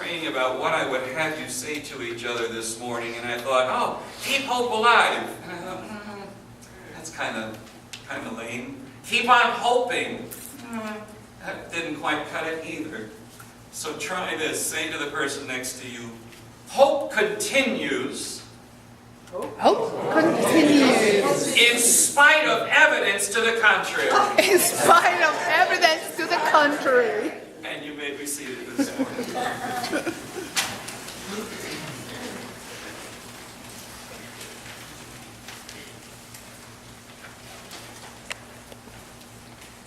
praying about what I would have you say to each other this morning, and I thought, oh, keep hope alive. And I thought, that's kind of lame. Keep on hoping. That didn't quite cut it either. So try this. Say to the person next to you, hope continues. Hope continues. In spite of evidence to the contrary. In spite of evidence to the contrary. And you may be seated this morning.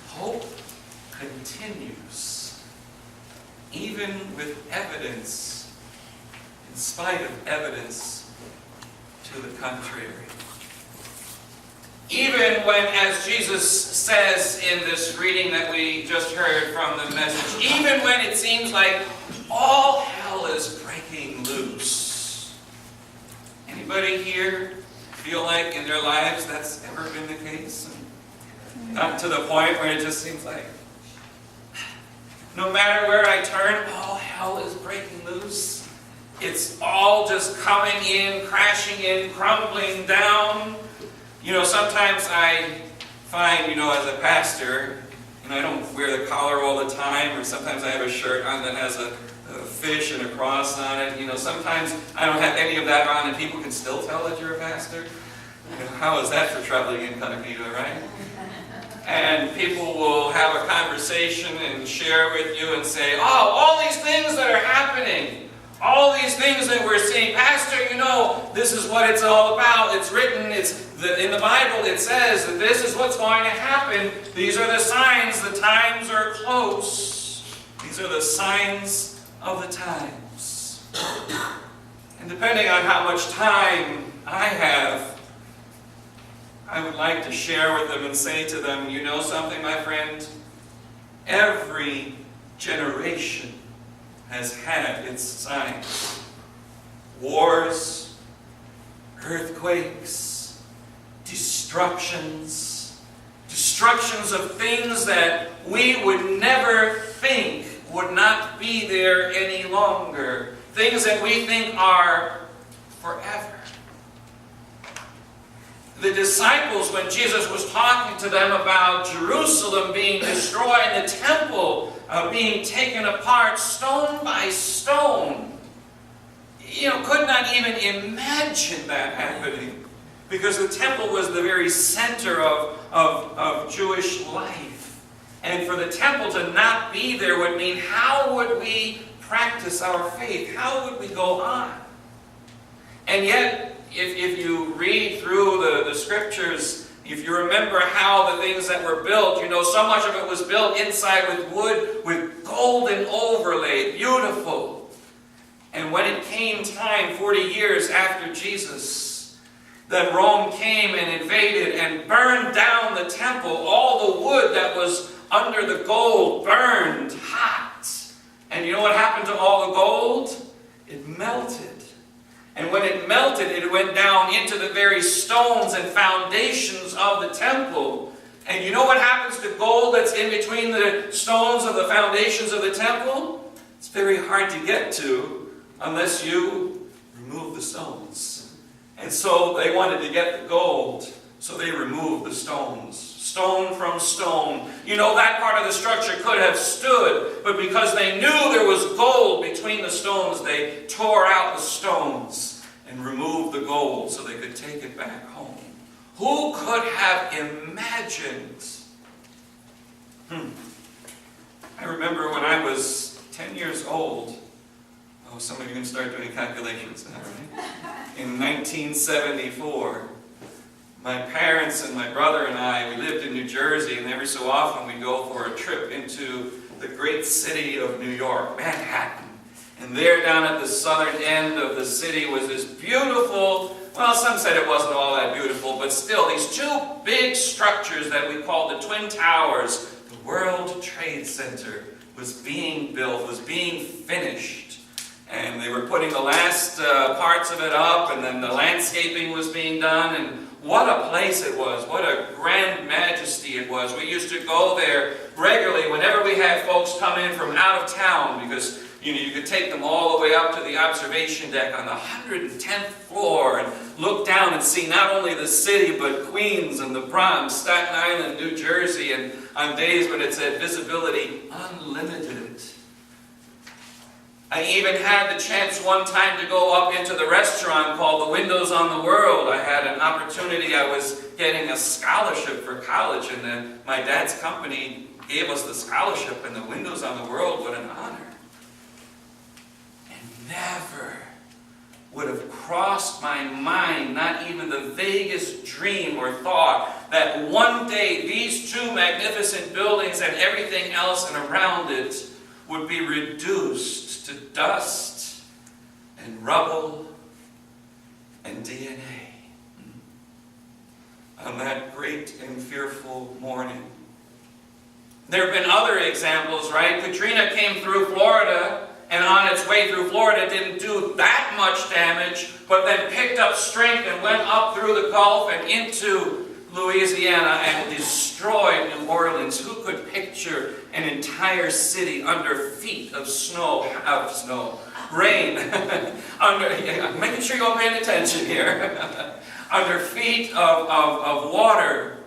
Hope continues, even with evidence, in spite of evidence to the contrary. Even when, as Jesus says in this reading that we just heard from the message, even when it seems like all hell is breaking loose. Anybody here feel like in their lives that's ever been the case? Not to the point where it just seems like no matter where I turn, all hell is breaking loose. It's all just coming in, crashing in, crumbling down. Sometimes I find, as a pastor, I don't wear the collar all the time, or sometimes I have a shirt on that has a fish and a cross on it. Sometimes I don't have any of that on and people can still tell that you're a pastor. How is that for traveling incognito, right? And people will have a conversation and share with you and say, oh, all these things that are happening, all these things that we're seeing, Pastor, this is what it's all about. It's written, in the Bible it says that this is what's going to happen. These are the signs, the times are close. These are the signs of the times. And depending on how much time I have, I would like to share with them and say to them, you know something, my friend? Every generation has had its signs. Wars, earthquakes, destructions of things that we would never think would not be there any longer. Things that we think are forever. The disciples, when Jesus was talking to them about Jerusalem being destroyed, the temple being taken apart stone by stone, could not even imagine that happening, because the temple was the very center of Jewish life. And for the temple to not be there would mean, how would we practice our faith? How would we go on? And yet, if you read through the scriptures, if you remember how the things that were built, so much of it was built inside with wood, with golden overlay, beautiful. And when it came time, 40 years after Jesus, that Rome came and invaded and burned down the temple, all the wood that was under the gold burned hot. And you know what happened to all the gold? It melted. And when it melted, it went down into the very stones and foundations of the temple. And you know what happens to gold that's in between the stones of the foundations of the temple? It's very hard to get to unless you remove the stones. And so they wanted to get the gold, so they removed the stones. Stone from stone. That part of the structure could have stood, but because they knew there was gold between the stones, they tore out the stones and removed the gold so they could take it back home. Who could have imagined? I remember when I was 10 years old. Oh, some of you can start doing calculations now, right? In 1974. My parents and my brother and I, we lived in New Jersey, and every so often we'd go for a trip into the great city of New York, Manhattan. And there down at the southern end of the city was this beautiful, well, some said it wasn't all that beautiful, but still, these two big structures that we called the Twin Towers. The World Trade Center was being built, was being finished. And they were putting the last parts of it up, and then the landscaping was being done, and what a place it was. What a grand majesty it was. We used to go there regularly whenever we had folks come in from out of town, because You could take them all the way up to the observation deck on the 110th floor and look down and see not only the city, but Queens and the Bronx, Staten Island, New Jersey, and on days when it said visibility unlimited. I even had the chance one time to go up into the restaurant called the Windows on the World. I had an opportunity. I was getting a scholarship for college, and then my dad's company gave us the scholarship, and the Windows on the World, what an honor. And never would have crossed my mind, not even the vaguest dream or thought, that one day these two magnificent buildings and everything else and around it would be reduced to dust and rubble and DNA on that great and fearful morning. There have been other examples, right? Katrina came through Florida, and on its way through Florida didn't do that much damage, but then picked up strength and went up through the Gulf and into Louisiana and destroyed New Orleans. Who could picture an entire city under feet of rain, making sure you're all paying attention here, under feet of water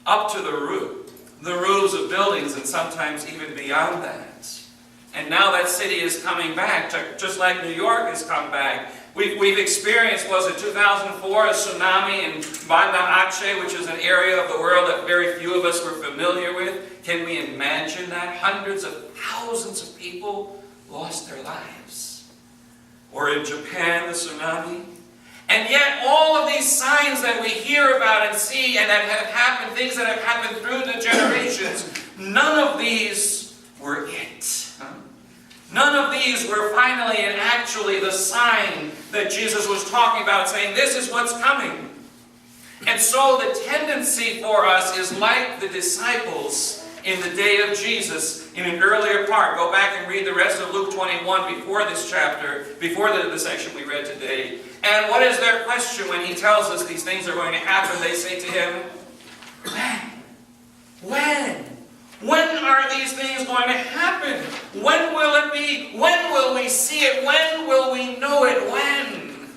up to the roofs of buildings, and sometimes even beyond that. And now that city is coming back, just like New York has come back. We've experienced, was it 2004, a tsunami in Banda Aceh, which is an area of the world that very few of us were familiar with. Can we imagine that? Hundreds of thousands of people lost their lives. Or in Japan, the tsunami. And yet all of these signs that we hear about and see and that have happened, things that have happened through the generations, none of these were it. None of these were finally and actually the sign that Jesus was talking about, saying, this is what's coming. And so the tendency for us is like the disciples in the day of Jesus in an earlier part. Go back and read the rest of Luke 21 before this chapter, before the section we read today. And what is their question when he tells us these things are going to happen? They say to him, when? When are these things going to happen? When will it be? When will we see it? When will we know it? When?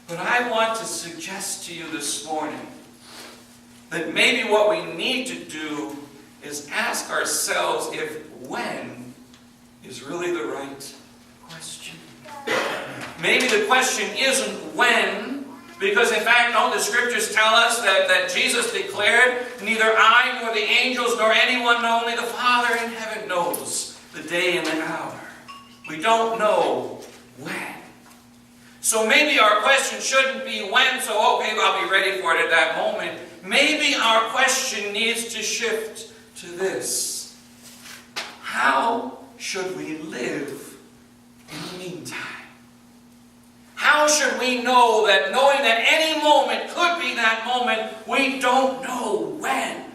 But I want to suggest to you this morning that maybe what we need to do is ask ourselves if when is really the right question. Maybe the question isn't when, because in fact, no, the scriptures tell us that Jesus declared, neither I nor the angels nor anyone, no, only the Father in heaven knows the day and the hour. We don't know when. So maybe our question shouldn't be when, so okay, I'll be ready for it at that moment. Maybe our question needs to shift to this. How should we live in the meantime? How should we know that, knowing that any moment could be that moment, we don't know when?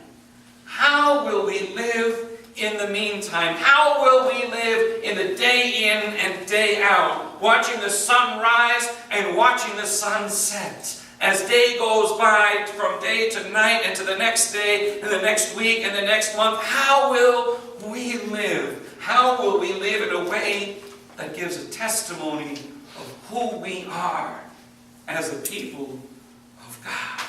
How will we live in the meantime? How will we live in the day in and day out, watching the sun rise and watching the sun set? As day goes by, from day to night and to the next day and the next week and the next month, how will we live? How will we live in a way that gives a testimony of who we are as a people of God?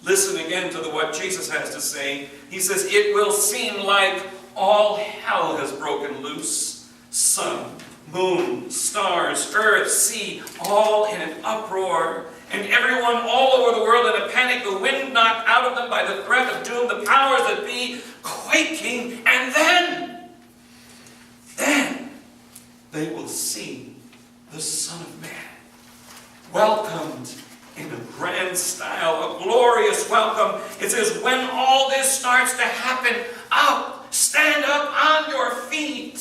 Listen again to what Jesus has to say. He says, it will seem like all hell has broken loose. Sun, moon, stars, earth, sea, all in an uproar. And everyone all over the world in a panic, the wind knocked out of them by the threat of doom, the powers that be quaking. And then they will see the Son of Man welcomed in a grand style, a glorious welcome. It says, when all this starts to happen, stand up on your feet.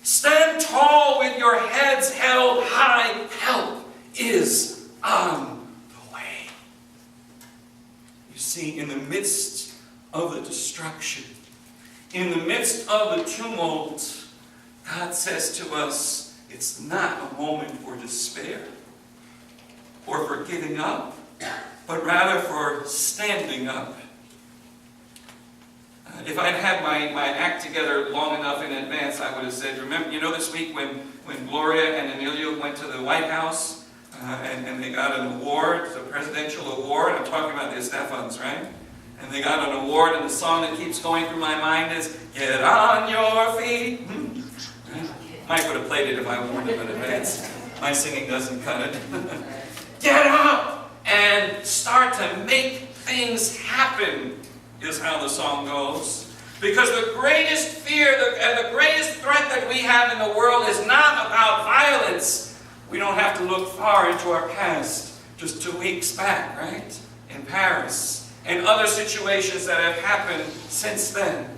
Stand tall with your heads held high. Help is on the way. You see, in the midst of the destruction, in the midst of the tumult, God says to us, it's not a moment for despair or for giving up, but rather for standing up. If I'd had my act together long enough in advance, I would have said, remember, you know this week when Gloria and Emilio went to the White House and they got an award, a presidential award. I'm talking about the Estefans, right? And they got an award, and the song that keeps going through my mind is, "Get on your feet." Mike would have played it if I warned him in advance. My singing doesn't cut it. Get up and start to make things happen, is how the song goes. Because the greatest fear and the greatest threat that we have in the world is not about violence. We don't have to look far into our past, just 2 weeks back, right? In Paris, and other situations that have happened since then.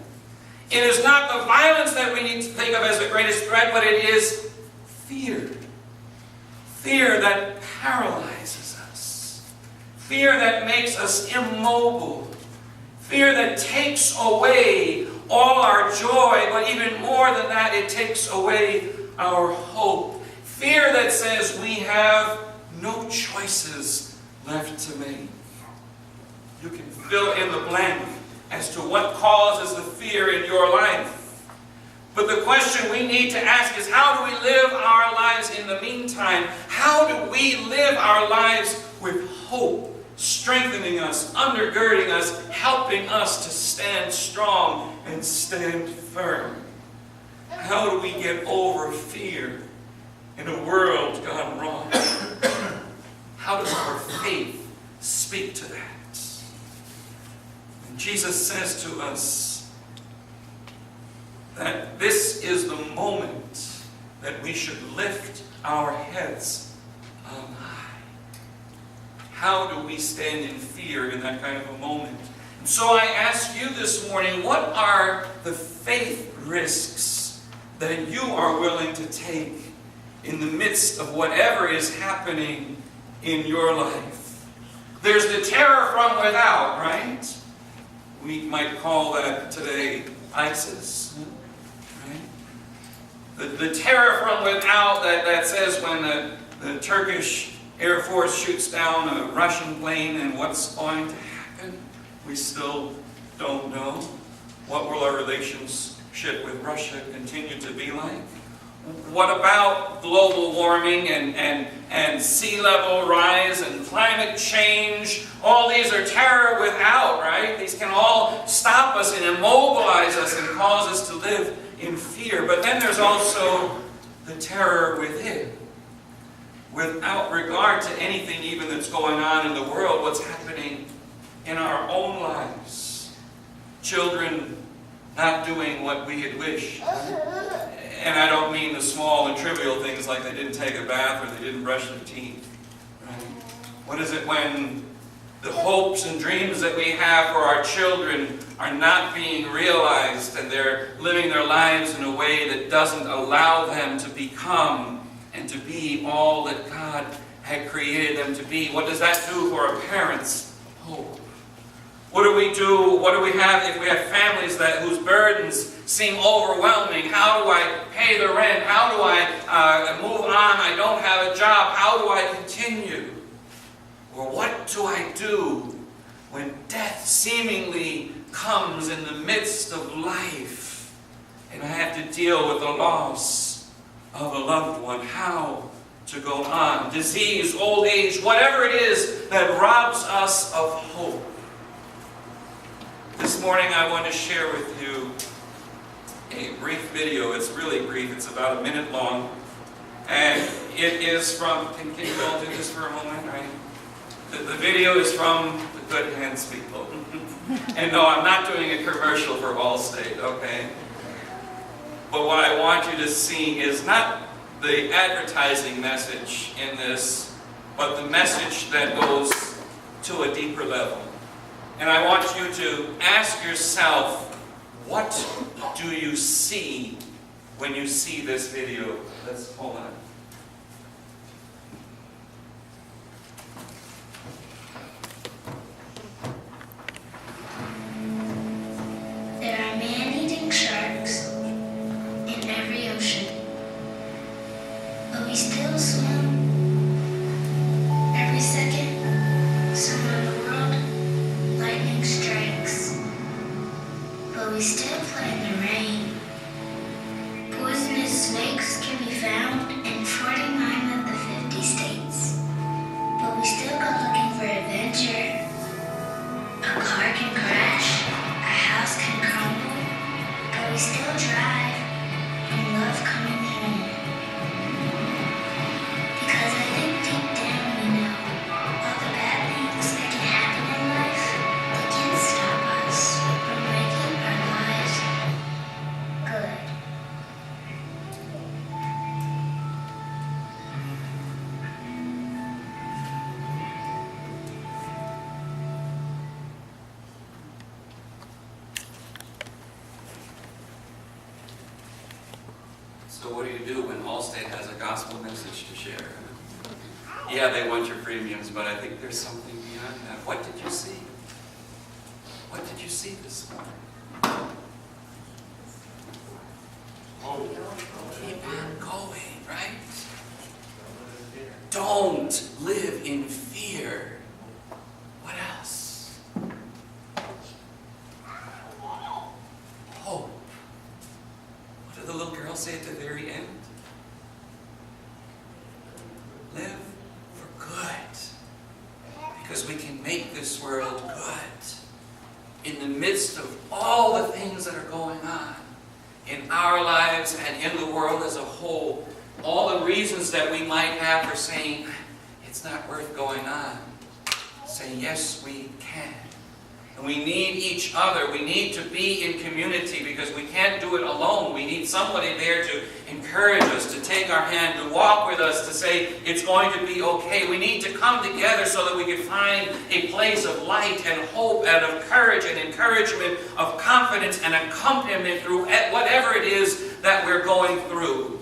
It is not the violence that we need to think of as the greatest threat, but it is fear. Fear that paralyzes us. Fear that makes us immobile. Fear that takes away all our joy, but even more than that, it takes away our hope. Fear that says we have no choices left to make. You can fill in the blank as to what causes the fear in your life. But the question we need to ask is, how do we live our lives in the meantime? How do we live our lives with hope, strengthening us, undergirding us, helping us to stand strong and stand firm? How do we get over fear in a world gone wrong? How does our faith speak to that? And Jesus says to us that this is the moment that we should lift our heads on high. How do we stand in fear in that kind of a moment? And so I ask you this morning, what are the faith risks that you are willing to take in the midst of whatever is happening in your life? There's the terror from without, right? We might call that today ISIS. Right? The terror from without that says when the Turkish Air Force shoots down a Russian plane, and what's going to happen? We still don't know. What will our relationship with Russia continue to be like? What about global warming and sea level rise and climate change? All these are terror without, right? These can all stop us and immobilize us and cause us to live in fear. But then there's also the terror within. Without regard to anything even that's going on in the world, what's happening in our own lives. Children not doing what we had wished. And I don't mean the small and trivial things like they didn't take a bath or they didn't brush their teeth. Right? What is it when the hopes and dreams that we have for our children are not being realized, and they're living their lives in a way that doesn't allow them to become and to be all that God had created them to be? What does that do for a parent's hope? What do we do? What do we have if we have families whose burdens seem overwhelming? How do I pay the rent? How do I move on? I don't have a job. How do I continue? Or what do I do when death seemingly comes in the midst of life and I have to deal with the loss of a loved one? How to go on? Disease, old age, whatever it is that robs us of hope. This morning I want to share with you a brief video. It's really brief. It's about a minute long. And it is from, can you all do this for a moment, right? The video is from the Good Hands people. And no, I'm not doing a commercial for Allstate, okay? But what I want you to see is not the advertising message in this, but the message that goes to a deeper level. And I want you to ask yourself, what do you see when you see this video? Let's hold on. There are man-eating sharks in every ocean, but we still swim. Every second, somewhere in the world, lightning strikes, but we So what do when Allstate has a gospel message to share? Yeah, they want your premiums, but I think there's something beyond that. What did you see? What did you see this morning? Oh, keep on going, right? Don't live in fear. What else? Hope. What did the little girl say at the very end? Live for good. Because we can make this world good. In the midst of all the things that are going on in our lives and in the world as a whole, all the reasons that we might have for saying, it's not worth going on. Say, yes, we can. And we need each other. We need to be in community because we can't do it alone. We need somebody there to encourage us, to take our hand, to walk with us, to say it's going to be okay. We need to come together so that we can find a place of light and hope and of courage and encouragement, of confidence and accompaniment through whatever it is that we're going through.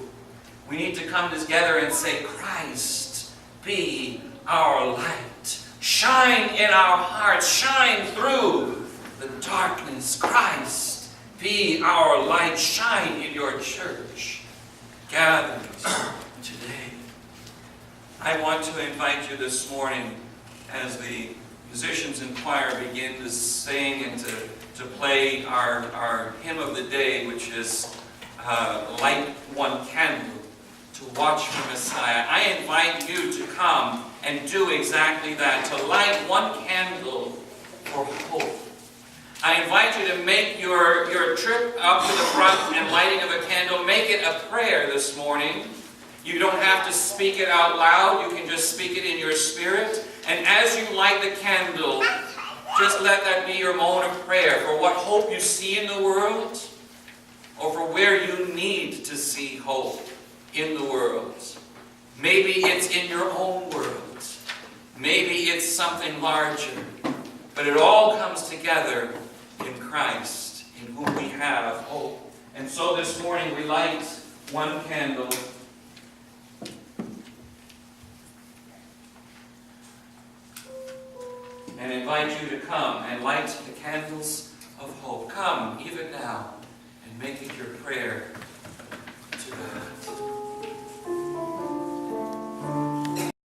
We need to come together and say, Christ, be our light. Shine in our hearts. Shine through the darkness. Christ, be our light. Shine in your church gatherings today. I want to invite you this morning as the musicians in choir begin to sing and to play our hymn of the day, which is Light One Candle, to watch for Messiah. I invite you to come and do exactly that, to light one candle for hope. I invite you to make your trip up to the front and lighting of a candle, make it a prayer this morning. You don't have to speak it out loud. You can just speak it in your spirit. And as you light the candle, just let that be your moment of prayer for what hope you see in the world, or for where you need to see hope in the world. Maybe it's in your own world. Maybe it's something larger. But it all comes together in Christ, in whom we have hope. And so this morning we light one candle. And invite you to come and light the candles